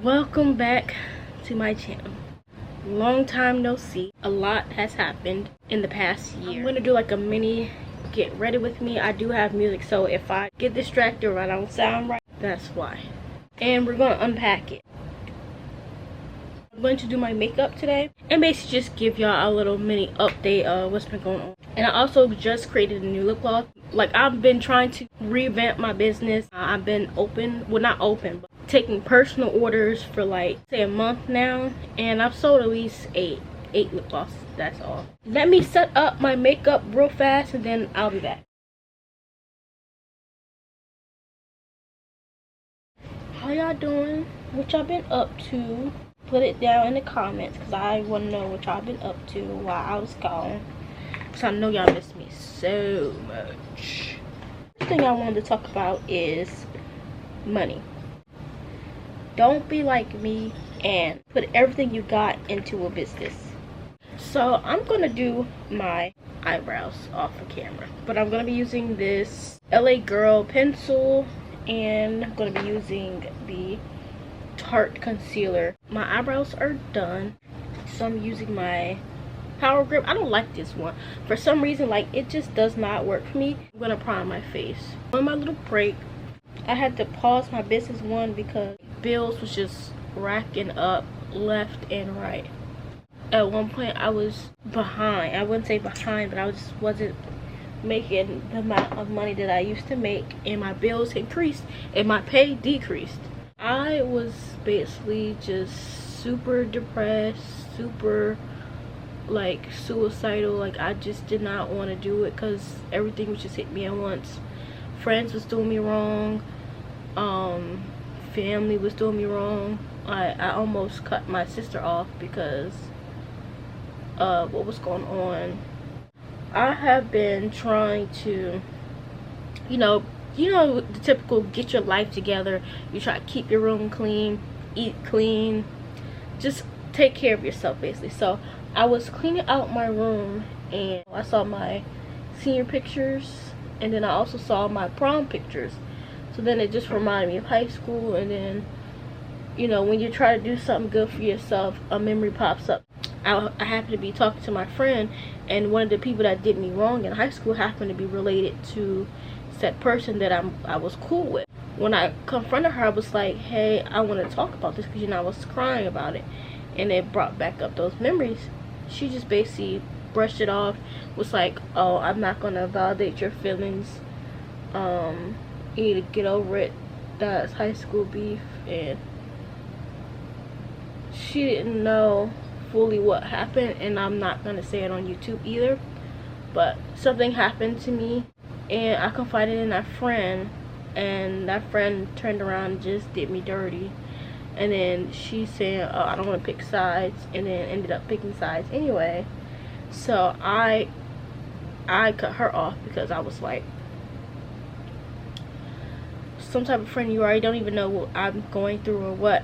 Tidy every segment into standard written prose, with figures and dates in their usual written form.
Welcome back to my channel. Long time no see. A lot has happened in the past year. I'm gonna do like a mini get ready with me. I do have music, so if I get distracted or I don't sound right, that's why. And we're gonna unpack it. I'm going to do my makeup today and basically just give y'all a little mini update of what's been going on. And I also just created a new lip gloss. Like, I've been trying to revamp my business. I've been open, well, not open, but taking personal orders for like say a month now, and I've sold at least eight lip glosses. That's all. Let me set up my makeup real fast and then I'll be back. How y'all doing? What y'all been up to? Put it down in the comments because I want to know what y'all been up to while I was gone, because I know y'all missed me so much. The thing I wanted to talk about is money. Don't be like me and put everything you got into a business. So I'm gonna do my eyebrows off of camera, but I'm gonna be using this LA Girl pencil, and I'm gonna be using the Tarte concealer. My eyebrows are done, so I'm using my Power Grip. I don't like this one for some reason. Like, it just does not work for me. I'm gonna prime my face. On my little break, I had to pause my business one because bills was just racking up left and right. At one point I was behind. I wouldn't say behind, but I just wasn't making the amount of money that I used to make, and my bills increased and my pay decreased. I was basically just super depressed, super like suicidal. Like, I just did not want to do it because everything was just hitting me at once. Friends was doing me wrong, family was doing me wrong. I almost cut my sister off because of what was going on. I have been trying to, you know the typical get your life together. You try to keep your room clean, eat clean, just take care of yourself basically. So I was cleaning out my room and I saw my senior pictures, and then I also saw my prom pictures. So then it just reminded me of high school. And then, when you try to do something good for yourself, a memory pops up. I happened to be talking to my friend, and one of the people that did me wrong in high school happened to be related to that person that I was cool with. When I confronted her, I was like, hey, I want to talk about this because I was crying about it, and it brought back up those memories. She just basically brushed it off, was like, oh, I'm not gonna validate your feelings, you need to get over it, that's high school beef. And she didn't know fully what happened, and I'm not gonna say it on YouTube either, but something happened to me and I confided in that friend, and that friend turned around and just did me dirty. And then she said, oh, I don't want to pick sides, and then ended up picking sides anyway. So I cut her off because I was like, some type of friend you are, you don't even know what I'm going through or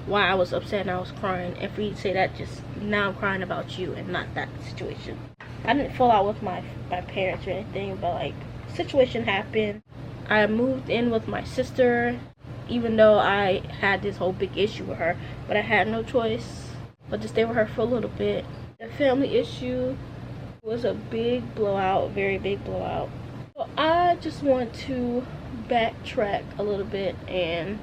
why I was upset and I was crying. And for you to say that, just now I'm crying about you and not that situation. I didn't fall out with my parents or anything, but like, situation happened. I moved in with my sister, even though I had this whole big issue with her, but I had no choice but to stay with her for a little bit. The family issue was a big blowout, very big blowout. So I just want to backtrack a little bit and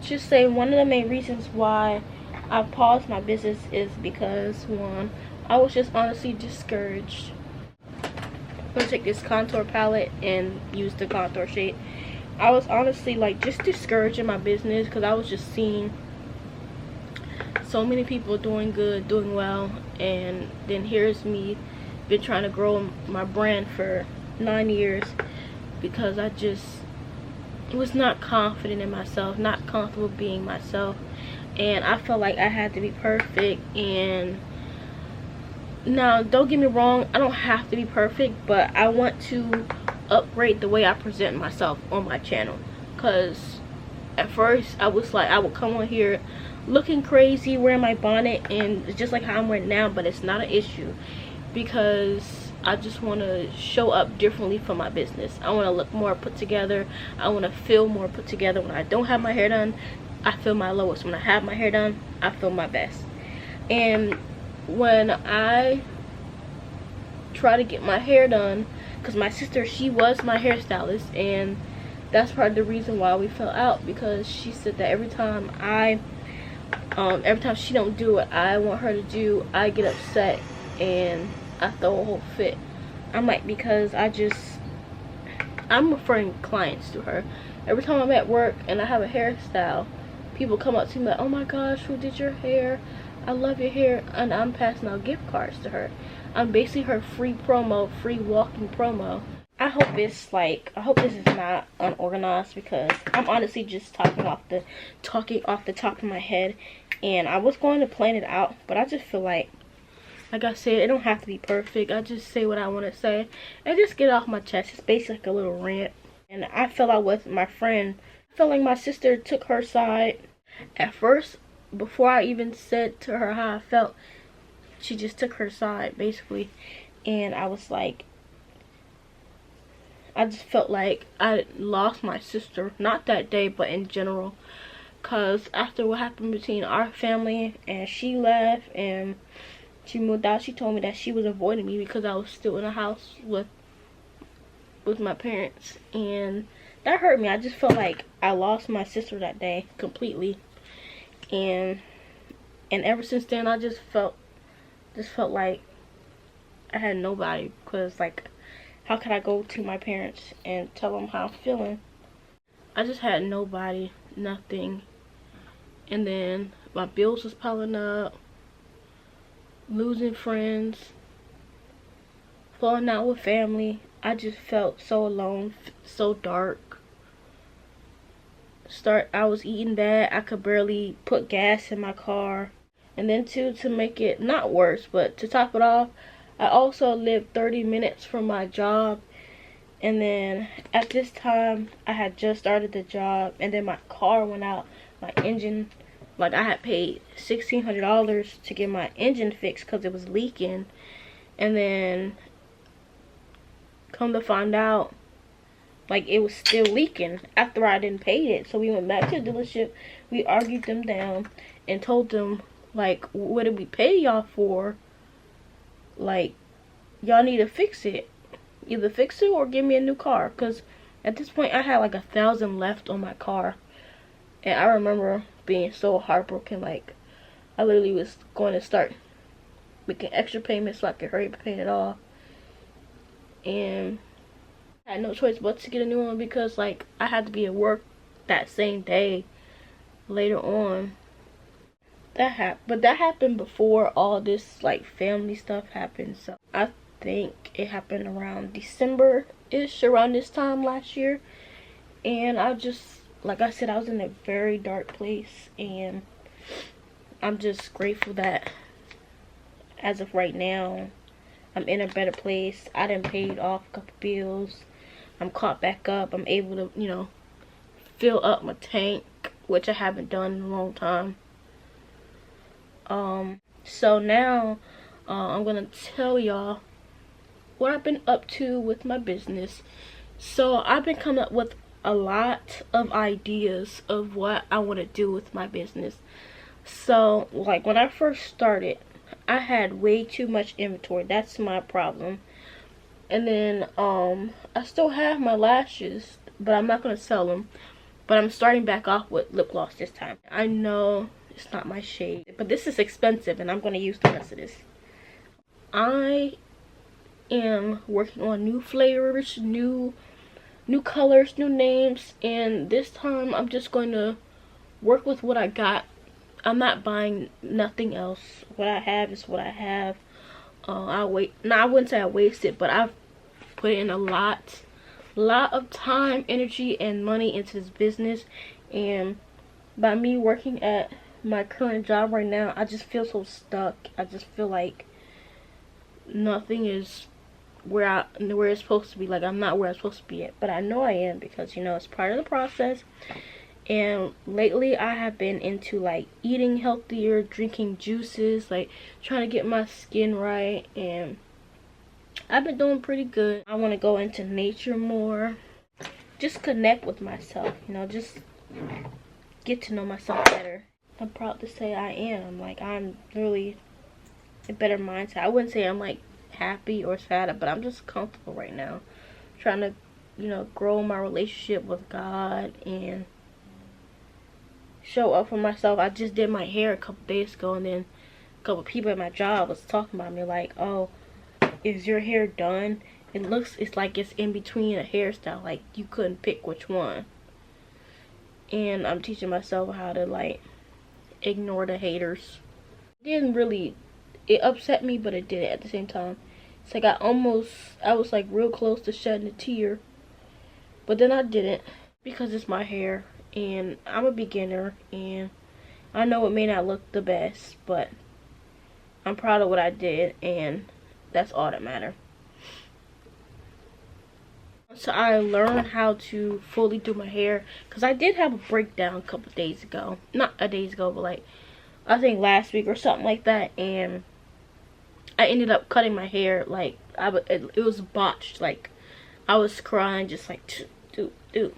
just say one of the main reasons why I paused my business is because, one, I was just honestly discouraged. I'm gonna take this contour palette and use the contour shade. I was honestly like just discouraged in my business because I was just seeing so many people doing good, doing well, and then here's me been trying to grow my brand for 9 years because I just was not confident in myself, not comfortable being myself, and I felt like I had to be perfect. And now, don't get me wrong, I don't have to be perfect, but I want to upgrade the way I present myself on my channel. Because at first I was like, I would come on here looking crazy, wearing my bonnet, and just like how I'm wearing now, but it's not an issue because I just want to show up differently for my business. I want to look more put together. I want to feel more put together. When I don't have my hair done, I feel my lowest. When I have my hair done, I feel my best. And when I try to get my hair done, because my sister, she was my hairstylist, and that's part of the reason why we fell out, because she said that every time she don't do what I want her to do, I get upset and I throw a whole fit. I'm like, because I'm referring clients to her. Every time I'm at work and I have a hairstyle, people come up to me like, oh my gosh, who did your hair? I love your hair. And I'm passing out gift cards to her. I'm basically her free promo, free walking promo. I hope this is not unorganized, because I'm honestly just talking off the top of my head, and I was going to plan it out, but I just feel like I said, it don't have to be perfect. I just say what I want to say and just get it off my chest. It's basically like a little rant. And I fell out with my friend. I felt like my sister took her side. At first, before I even said to her how I felt, she just took her side, basically. And I was like, I just felt like I lost my sister. Not that day, but in general. Because after what happened between our family, and she left and she moved out, she told me that she was avoiding me because I was still in the house with my parents, and that hurt me. I just felt like I lost my sister that day completely, and ever since then I just felt like I had nobody, because like, how could I go to my parents and tell them how I'm feeling? I just had nobody, nothing. And then my bills was piling up, losing friends, falling out with family. I just felt so alone, so dark. I was eating bad. I could barely put gas in my car. And then too, to make it not worse, but to top it off, I also lived 30 minutes from my job. And then at this time, I had just started the job, and then my car went out, my engine. Like, I had paid $1,600 to get my engine fixed because it was leaking. And then, come to find out, like, it was still leaking after I didn't pay it. So we went back to the dealership. We argued them down and told them, like, what did we pay y'all for? Like, y'all need to fix it. Either fix it or give me a new car. Because at this point, I had like $1,000 left on my car. And I remember being so heartbroken. Like, I literally was going to start making extra payments so I could hurry up paying it off. And I had no choice but to get a new one, because like, I had to be at work that same day later on. But that happened before all this like family stuff happened. So I think it happened around December-ish, around this time last year. And I just, like I said, I was in a very dark place, and I'm just grateful that as of right now, I'm in a better place. I done paid off a couple bills. I'm caught back up. I'm able to, you know, fill up my tank, which I haven't done in a long time. So now, I'm gonna tell y'all what I've been up to with my business. So I've been coming up with a lot of ideas of what I want to do with my business. So like, when I first started, I had way too much inventory. That's my problem. And then I still have my lashes, but I'm not gonna sell them. But I'm starting back off with lip gloss this time. I know it's not my shade, but this is expensive, and I'm gonna use the rest of this. I am working on new flavors, new colors, new names, and this time I'm just going to work with what I got. I'm not buying nothing else. What I have is what I have. I wouldn't say I wasted, but I've put in a lot of time, energy, and money into this business. And by me working at my current job right now, I just feel so stuck. I just feel like nothing is where it's supposed to be. Like, I'm not where I'm supposed to be at, but I know I am, because you know, it's part of the process. And lately I have been into like eating healthier, drinking juices, like trying to get my skin right, and I've been doing pretty good. I want to go into nature more. Just connect with myself, you know, just get to know myself better. I'm proud to say I am. Like, I'm really a better mindset. I wouldn't say I'm like happy or sad, but I'm just comfortable right now. Trying to, you know, grow my relationship with God and show up for myself. I just did my hair a couple days ago, and then a couple people at my job was talking about me like, oh, is your hair done? It's like it's in between a hairstyle, like you couldn't pick which one. And I'm teaching myself how to like ignore the haters. It upset me, but it did it at the same time. It's like I was like real close to shedding a tear, but then I didn't, because it's my hair and I'm a beginner, and I know it may not look the best, but I'm proud of what I did, and that's all that matters. So I learned how to fully do my hair, because I did have a breakdown a couple days ago. Not a days ago, but like I think last week or something like that, and I ended up cutting my hair like it was botched. Like I was crying, just like do.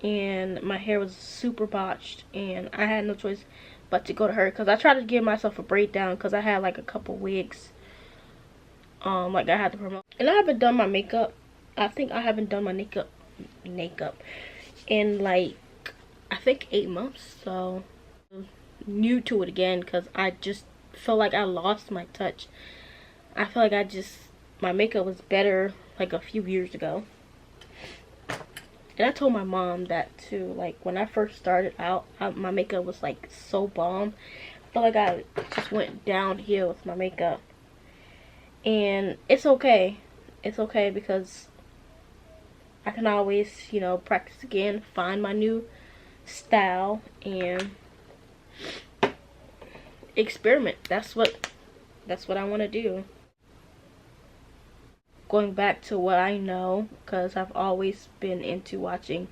And my hair was super botched, and I had no choice but to go to her, because I tried to give myself a breakdown because I had like a couple wigs like I had to promote, and I haven't done my makeup. I think I haven't done my makeup in like I think 8 months, so new to it again, because I just feel like I lost my touch. I feel like my makeup was better like a few years ago. And I told my mom that too. Like when I first started out, my makeup was like so bomb. I felt like I just went downhill with my makeup. And it's okay. It's okay, because I can always, you know, practice again, find my new style, and experiment. That's what I want to do. Going back to what I know, because I've always been into watching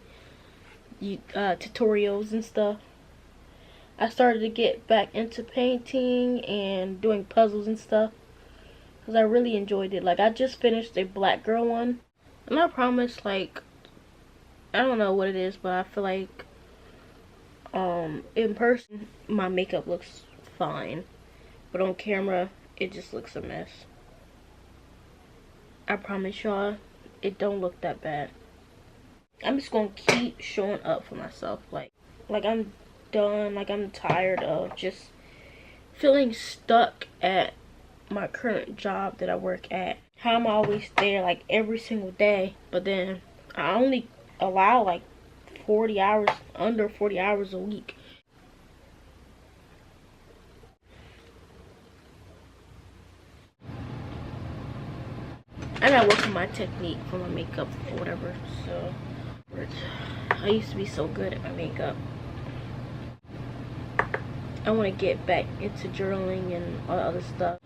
tutorials and stuff. I started to get back into painting and doing puzzles and stuff, because I really enjoyed it. Like I just finished a black girl one, and I promise, like, I don't know what it is, but I feel like in person my makeup looks fine, but on camera it just looks a mess. I promise y'all, it don't look that bad. I'm just gonna keep showing up for myself. Like I'm done. Like I'm tired of just feeling stuck at my current job that I work at. How I'm always there like every single day, but then I only allow like 40 hours, under 40 hours a week. I gotta work on my technique for my makeup or whatever. So I used to be so good at my makeup. I want to get back into journaling and all the other stuff.